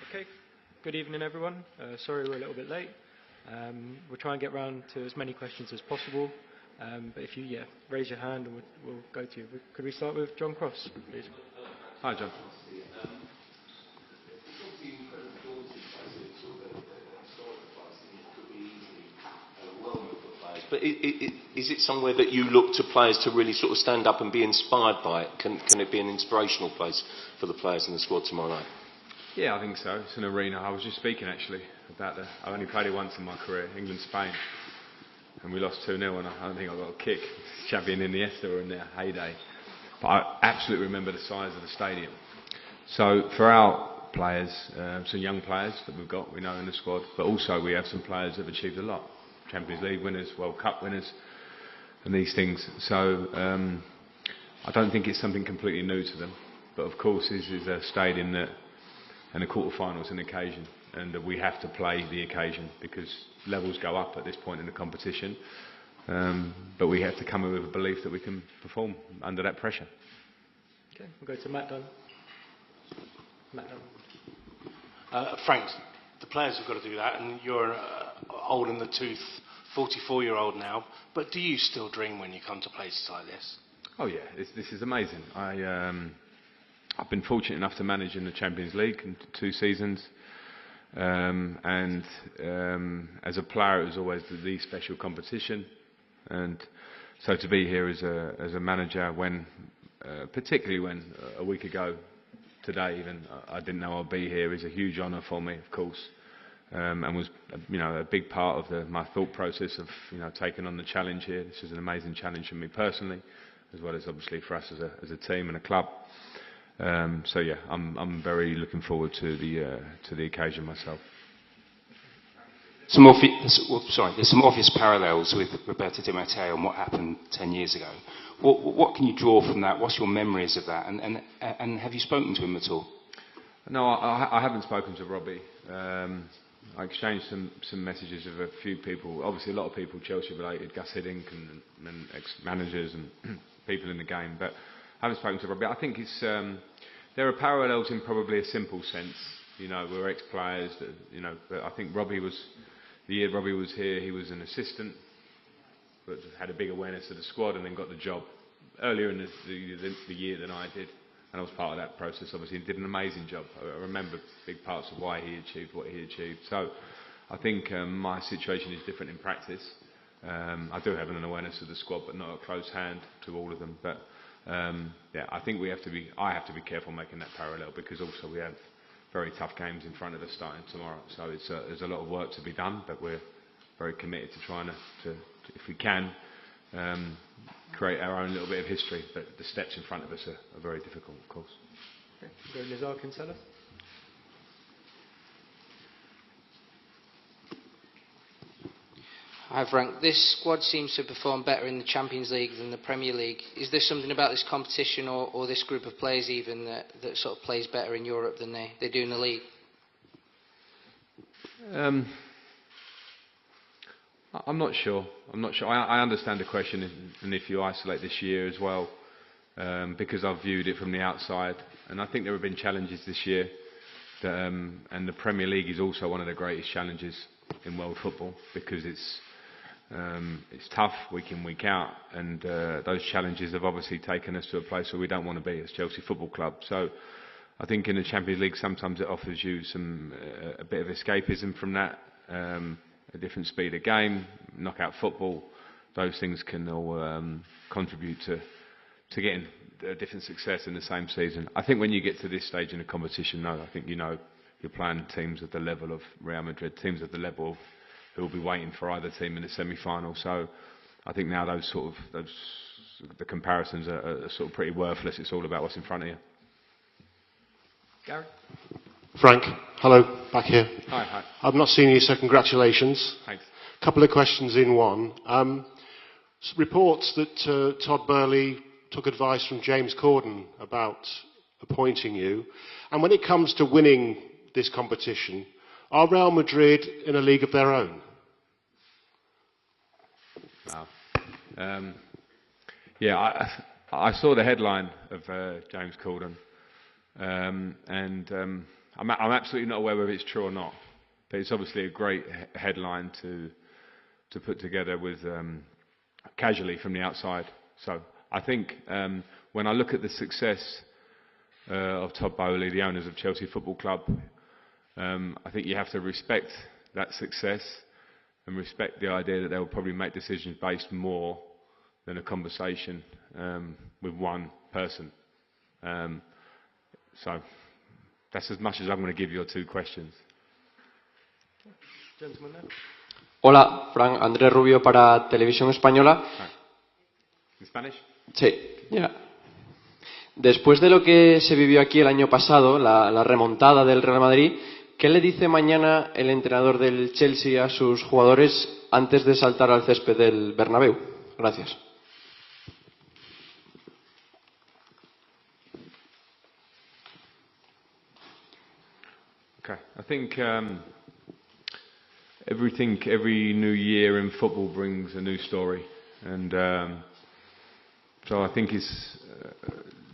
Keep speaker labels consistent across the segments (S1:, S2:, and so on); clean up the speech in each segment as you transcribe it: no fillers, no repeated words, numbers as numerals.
S1: Okay, good evening everyone. Sorry we're a little bit late. We'll try and get round to as many questions as possible. But if you raise your hand and we'll go to you. Could we start with John Cross, please?
S2: Hi, John. But is it somewhere that you look to players to really sort of stand up and be inspired by it? Can it be an inspirational place for the players in the squad tomorrow night?
S3: Yeah, I think so. It's an arena. I was just speaking actually about I only played it once in my career, England-Spain, and we lost 2-0 and I don't think I got a kick. Xavi and Iniesta were in their heyday. But I absolutely remember the size of the stadium. So for our players, some young players that we know in the squad, but also we have some players that have achieved a lot. Champions League winners, World Cup winners, and these things. So I don't think it's something completely new to them. But of course, this is a stadium that, and the quarter-final is an occasion, and we have to play the occasion because levels go up at this point in the competition. But we have to come in with a belief that we can perform under that pressure.
S1: Okay, we'll go to Matt Dunn.
S4: Frank, the players have got to do that, and you're old in the tooth, 44-year-old now. But do you still dream when you come to places like this?
S3: Oh yeah, this is amazing. I've been fortunate enough to manage in the Champions League in 2 seasons, and as a player it was always the special competition, and so to be here as a manager when, particularly when a week ago today even I didn't know I'd be here, is a huge honour for me, of course, and was a big part of my thought process of taking on the challenge here. This is an amazing challenge for me personally, as well as obviously for us as a team and a club. So yeah, I'm very looking forward to the occasion myself.
S5: There's some obvious parallels with Roberto Di Matteo and what happened 10 years ago. What can you draw from that? What's your memories of that? And have you spoken to him at all?
S3: No, I haven't spoken to Robbie. I exchanged some messages with a few people. Obviously, a lot of people Chelsea related, Gus Hiddink and ex-managers and people in the game, but I haven't spoken to Robbie. I think there are parallels in probably a simple sense. We're ex-players, but I think the year Robbie was here, he was an assistant, but had a big awareness of the squad and then got the job earlier in the year than I did. And I was part of that process. Obviously, he did an amazing job. I remember big parts of why he achieved what he achieved. So I think my situation is different in practice. I do have an awareness of the squad, but not a close hand to all of them. But I think I have to be careful making that parallel, because also we have very tough games in front of us starting tomorrow. So there's a lot of work to be done, but we're very committed to trying to if we can, create our own little bit of history. But the steps in front of us are very difficult, of course.
S1: Okay, go to Nizar Kinsella.
S6: Hi Frank, this squad seems to perform better in the Champions League than the Premier League. Is there something about this competition or this group of players even that sort of plays better in Europe than they do in the league?
S3: I'm not sure. I understand the question, and if you isolate this year as well, because I've viewed it from the outside, and I think there have been challenges this year, and the Premier League is also one of the greatest challenges in world football, because it's tough week in, week out, and those challenges have obviously taken us to a place where we don't want to be as Chelsea Football Club. So I think in the Champions League sometimes it offers you a bit of escapism from that, a different speed of game, knockout football. Those things can all contribute to getting a different success in the same season. I think when you get to this stage in the competition, I think you're playing teams at the level of Real Madrid, teams at the level of who will be waiting for either team in the semi-final. So I think now the comparisons are sort of pretty worthless. It's all about what's in front of you.
S1: Gary?
S7: Frank, hello, back here.
S3: Hi.
S7: I've not seen you, so congratulations.
S3: Thanks.
S7: A couple of questions in one. Reports that Todd Burley took advice from James Corden about appointing you. And when it comes to winning this competition, are Real Madrid in a league of their own?
S3: Wow. I saw the headline of James Corden, and I'm absolutely not aware whether it's true or not, but it's obviously a great headline to put together with casually from the outside. So I think when I look at the success of Todd Boehly, the owners of Chelsea Football Club, I think you have to respect that success and respect the idea that they will probably make decisions based more than a conversation with one person. So that's as much as I'm going to give your two questions.
S1: Gentleman there.
S8: Hola, Frank, Andrés Rubio para Televisión Española.
S3: In Spanish?
S8: Sí, ya. Después de lo que se vivió aquí el año pasado, la remontada del Real Madrid, ¿qué le dice mañana el entrenador del Chelsea a sus jugadores antes de saltar al césped del Bernabéu? Gracias.
S3: Okay, I think every new year in football brings a new story, and so I think it's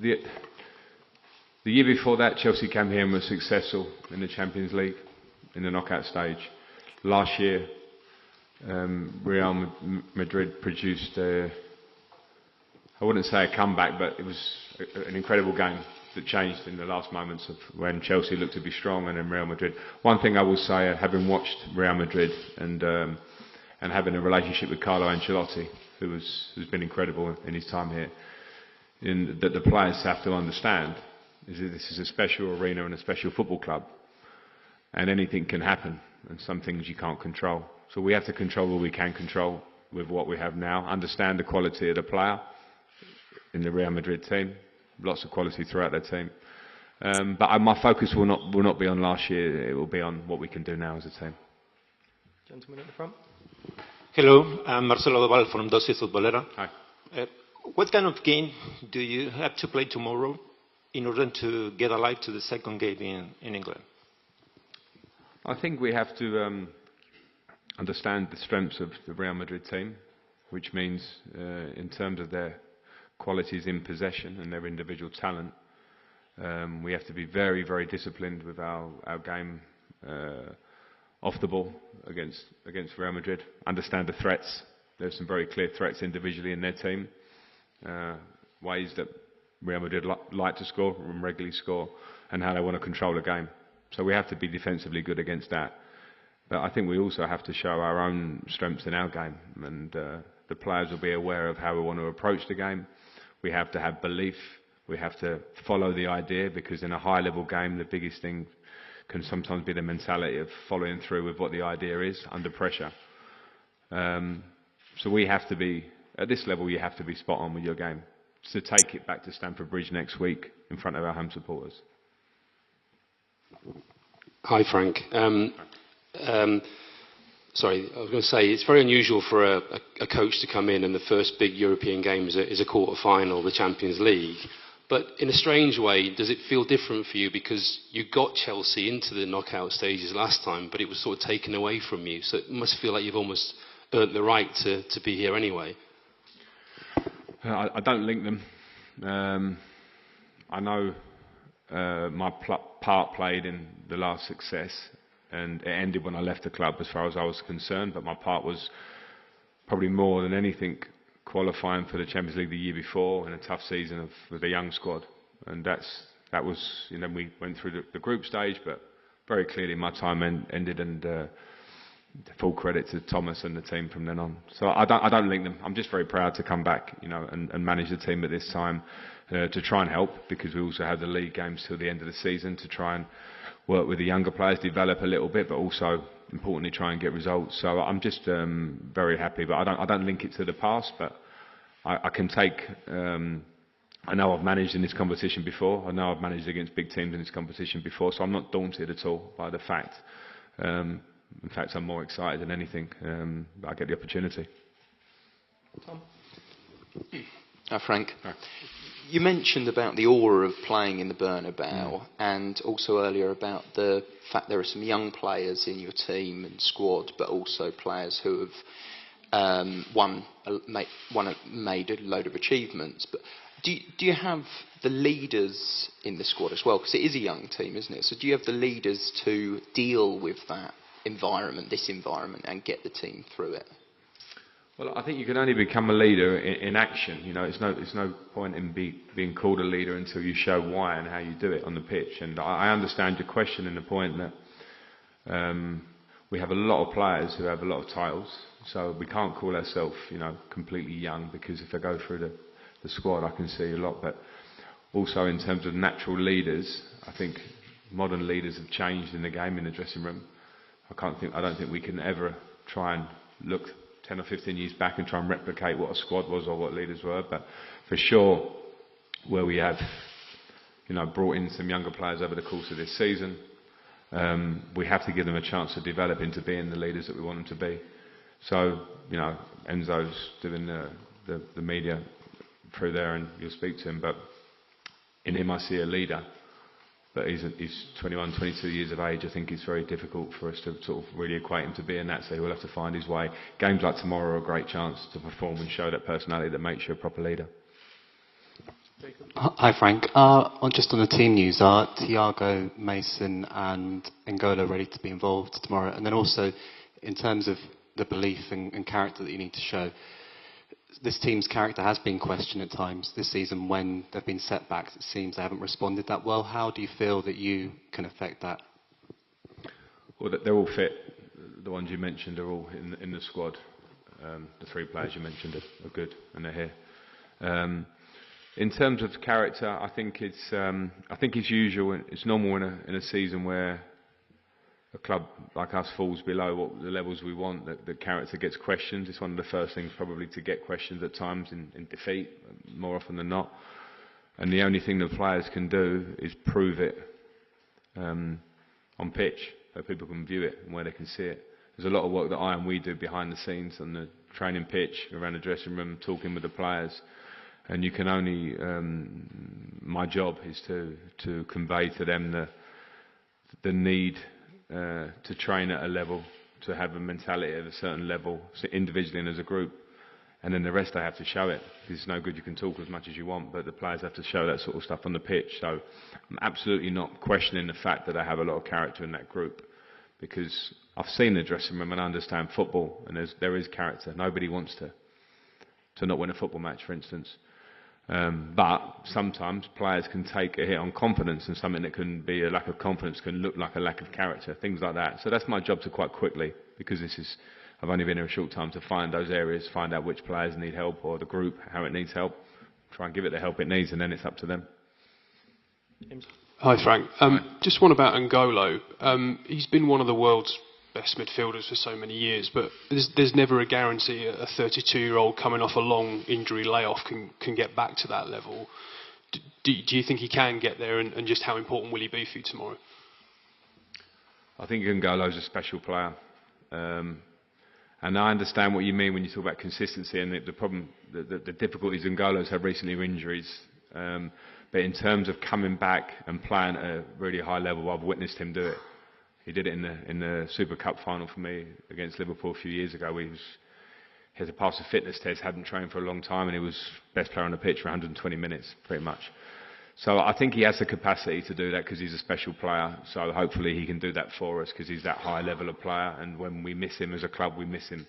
S3: the year before that Chelsea came here and was successful in the Champions League in the knockout stage. Last year, Real Madrid produced I wouldn't say a comeback, but it was an incredible game that changed in the last moments of when Chelsea looked to be strong and then Real Madrid. One thing I will say, having watched Real Madrid and having a relationship with Carlo Ancelotti, who's been incredible in his time here, that the players have to understand is that this is a special arena and a special football club, and anything can happen, and some things you can't control. So we have to control what we can control with what we have now, understand the quality of the player in the Real Madrid team. Lots of quality throughout their team. But my focus will not be on last year, it will be on what we can do now as a team.
S1: Gentleman at the front.
S9: Hello, I'm Marcelo Doval from Dosis Futbolera.
S3: Hi.
S9: What kind of game do you have to play tomorrow in order to get alive to the second game in England?
S3: I think we have to understand the strengths of the Real Madrid team, which means in terms of their qualities in possession and their individual talent, we have to be very, very disciplined with our game off the ball against Real Madrid. Understand the threats. There's some very clear threats individually in their team, ways that Real Madrid like to score and regularly score, and how they want to control the game. So we have to be defensively good against that. But I think we also have to show our own strengths in our game, and the players will be aware of how we want to approach the game. We have to have belief. We have to follow the idea, because in a high-level game, the biggest thing can sometimes be the mentality of following through with what the idea is under pressure. So we have to be, at this level, you have to be spot on with your game to take it back to Stamford Bridge next week in front of our home supporters.
S10: Hi, Frank. Sorry, I was going to say, it's very unusual for a coach to come in and the first big European game is a quarter-final, the Champions League. But in a strange way, does it feel different for you? Because you got Chelsea into the knockout stages last time, but it was sort of taken away from you. So it must feel like you've almost earned the right to be here anyway.
S3: I don't link them. I know my part played in the last success, and it ended when I left the club as far as I was concerned, but my part was probably more than anything qualifying for the Champions League the year before in a tough season with a young squad. And that was, you know, we went through the group stage, but very clearly my time ended, and full credit to Thomas and the team from then on. So I don't link them. I'm just very proud to come back, you know, and manage the team at this time to try and help, because we also have the league games till the end of the season to try and work with the younger players, develop a little bit, but also importantly try and get results. So I'm just very happy, but I don't link it to the past. But I can take. I know I've managed in this competition before. I know I've managed against big teams in this competition before, so I'm not daunted at all by the fact. In fact, I'm more excited than anything that I get the opportunity.
S1: Tom?
S11: Frank, you mentioned about the aura of playing in the Bernabeu, and also earlier about the fact there are some young players in your team and squad, but also players who have made a load of achievements. But Do you have the leaders in the squad as well? Because it is a young team, isn't it? So do you have the leaders to deal with that environment, this environment, and get the team through it?
S3: Well, I think you can only become a leader in action. You know, it's no point in being called a leader until you show why and how you do it on the pitch. And I understand your question in the point that we have a lot of players who have a lot of titles, so we can't call ourselves, you know, completely young, because if I go through the squad, I can see a lot. But also in terms of natural leaders, I think modern leaders have changed in the game, in the dressing room. I don't think we can ever try and look 10 or 15 years back and try and replicate what a squad was or what leaders were. But for sure, where we have, you know, brought in some younger players over the course of this season, we have to give them a chance to develop into being the leaders that we want them to be. So, you know, Enzo's doing the media through there, and you'll speak to him, but in him I see a leader. But he's 21, 22 years of age. I think it's very difficult for us to sort of really equate him to being that, so he'll have to find his way. Games like tomorrow are a great chance to perform and show that personality that makes you a proper leader.
S12: Hi Frank, just on the team news, are Thiago, Mason and N'Golo ready to be involved tomorrow? And then also, in terms of the belief and character that you need to show, this team's character has been questioned at times this season when there have been setbacks. It seems they haven't responded that well. How do you feel that you can affect that?
S3: Well, they're all fit. The ones you mentioned are all in the squad. The three players you mentioned are good, and they're here. In terms of character, I think it's usual. It's normal in a season where a club like us falls below what the levels we want, that the character gets questioned. It's one of the first things probably to get questioned at times in defeat, more often than not. And the only thing the players can do is prove it on pitch, so people can view it and where they can see it. There's a lot of work that I and we do behind the scenes on the training pitch, around the dressing room, talking with the players. And you can only, my job is to convey to them the need to train at a level, to have a mentality at a certain level, so individually and as a group. And then the rest they have to show it. It's no good, you can talk as much as you want, but the players have to show that sort of stuff on the pitch. So I'm absolutely not questioning the fact that they have a lot of character in that group, because I've seen the dressing room and I understand football, and there is character. Nobody wants to not win a football match, for instance. But sometimes players can take a hit on confidence, and something that can be a lack of confidence can look like a lack of character, things like that. So that's my job to quite quickly, because I've only been here a short time, to find those areas, find out which players need help, or the group, how it needs help, try and give it the help it needs, and then it's up to them.
S13: Hi Frank, just one about N'Golo. He's been one of the world's best midfielders for so many years, but there's never a guarantee a 32-year-old coming off a long injury layoff can get back to that level. Do you think he can get there, and just how important will he be for you tomorrow?
S3: I think N'Golo's a special player, and I understand what you mean when you talk about consistency, and the problem, the difficulties N'Golo's had recently are injuries. But in terms of coming back and playing at a really high level, I've witnessed him do it. He did it in the Super Cup final for me against Liverpool a few years ago. He had to pass a fitness test, hadn't trained for a long time, and he was best player on the pitch for 120 minutes, pretty much. So I think he has the capacity to do that, because he's a special player. So hopefully he can do that for us, because he's that high level of player. And when we miss him as a club, we miss him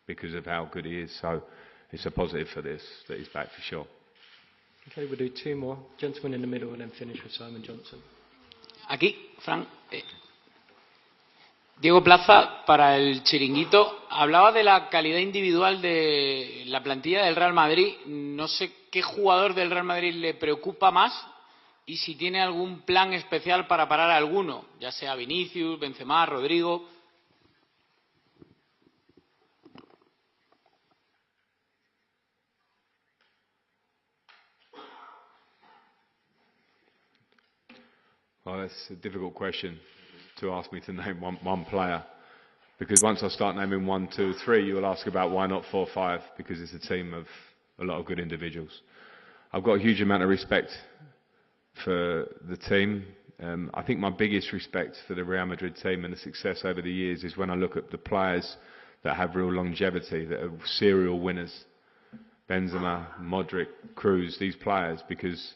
S3: because of how good he is. So it's a positive for this, that he's back for sure.
S1: Okay, we'll do two more. Gentleman in the middle, and then finish with Simon Johnson.
S14: Aquí, Frank. Diego Plaza, para el Chiringuito. Hablaba de la calidad individual de la plantilla del Real Madrid. No sé qué jugador del Real Madrid le preocupa más y si tiene algún plan especial para parar a alguno, ya sea Vinicius, Benzema, Rodrigo.
S3: Well, that's a difficult question to ask me to name one player, because once I start naming 1, 2, 3, you will ask about why not 4, 5, because it's a team of a lot of good individuals. I've got a huge amount of respect for the team. I think my biggest respect for the Real Madrid team and the success over the years is when I look at the players that have real longevity, that are serial winners. Benzema, Modric, Kroos, these players, because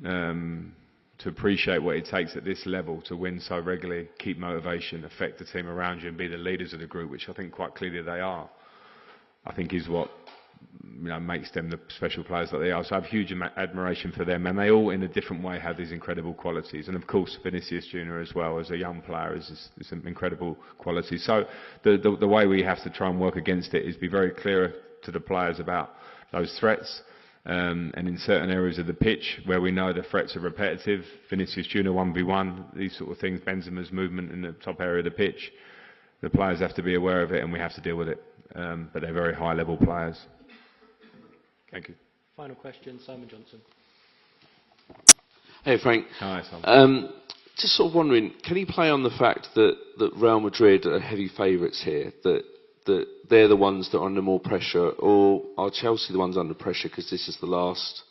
S3: to appreciate what it takes at this level to win so regularly, keep motivation, affect the team around you and be the leaders of the group, which I think quite clearly they are, I think is what makes them the special players that they are. So I have huge admiration for them, and they all in a different way have these incredible qualities. And of course Vinicius Junior as well, as a young player, is some incredible qualities. So the way we have to try and work against it is be very clear to the players about those threats. And in certain areas of the pitch where we know the threats are repetitive, Vinicius Junior 1v1, these sort of things, Benzema's movement in the top area of the pitch, the players have to be aware of it and we have to deal with it. But they're very high level players. Thank you.
S1: Final question, Simon Johnson.
S15: Hey Frank.
S3: Hi Simon.
S15: Just sort of wondering, can you play on the fact that Real Madrid are heavy favourites here, that they're the ones that are under more pressure, or are Chelsea the ones under pressure because this is the last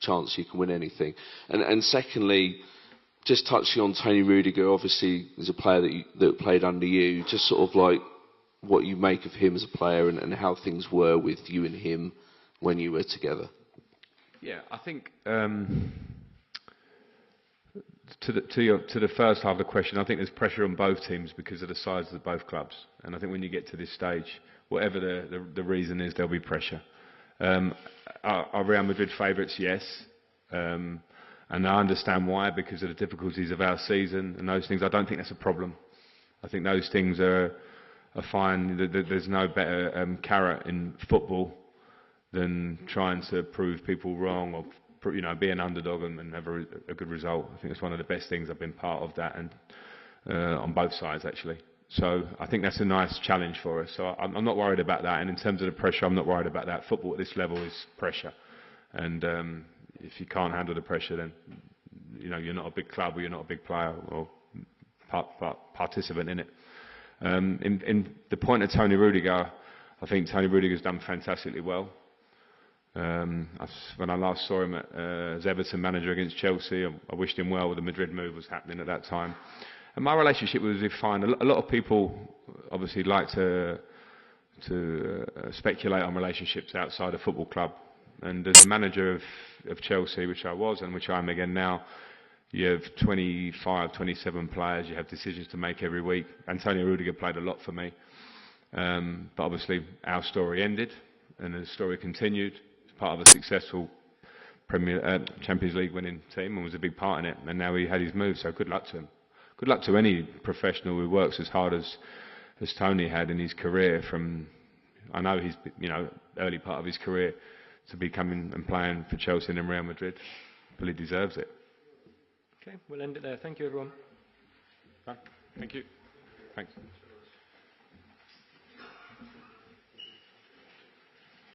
S15: chance you can win anything? And secondly, just touching on Tony Rudiger, obviously is a player that played under you, just sort of like what you make of him as a player and how things were with you and him when you were together.
S3: Yeah, I think to the first half of the question, I think there's pressure on both teams because of the size of both clubs. And I think when you get to this stage, whatever the reason is, there'll be pressure. Are Real Madrid favourites? Yes. And I understand why, because of the difficulties of our season and those things. I don't think that's a problem. I think those things are fine. There's no better carrot in football than trying to prove people wrong or be an underdog and have a good result. I think it's one of the best things. I've been part of that, and on both sides actually. So I think that's a nice challenge for us. So I'm not worried about that. And in terms of the pressure, I'm not worried about that. Football at this level is pressure, and if you can't handle the pressure, then you're not a big club or you're not a big player or participant in it. In the point of Tony Rudiger, I think Tony Rudiger's done fantastically well. When I last saw him as Everton manager against Chelsea, I wished him well. The Madrid move was happening at that time. And my relationship with him was fine. A lot of people obviously like to speculate on relationships outside a football club. And as a manager of Chelsea, which I was and which I am again now, you have 25, 27 players. You have decisions to make every week. Antonio Rudiger played a lot for me. But obviously our story ended and the story continued. Part of a successful Champions League winning team and was a big part in it, and now he had his move, so good luck to him. Good luck to any professional who works as hard as Tony had in his career, from I know his early part of his career, to be coming and playing for Chelsea and Real Madrid. But he deserves it.
S1: Okay, we'll end it there. Thank you everyone.
S3: Thank you. Thanks.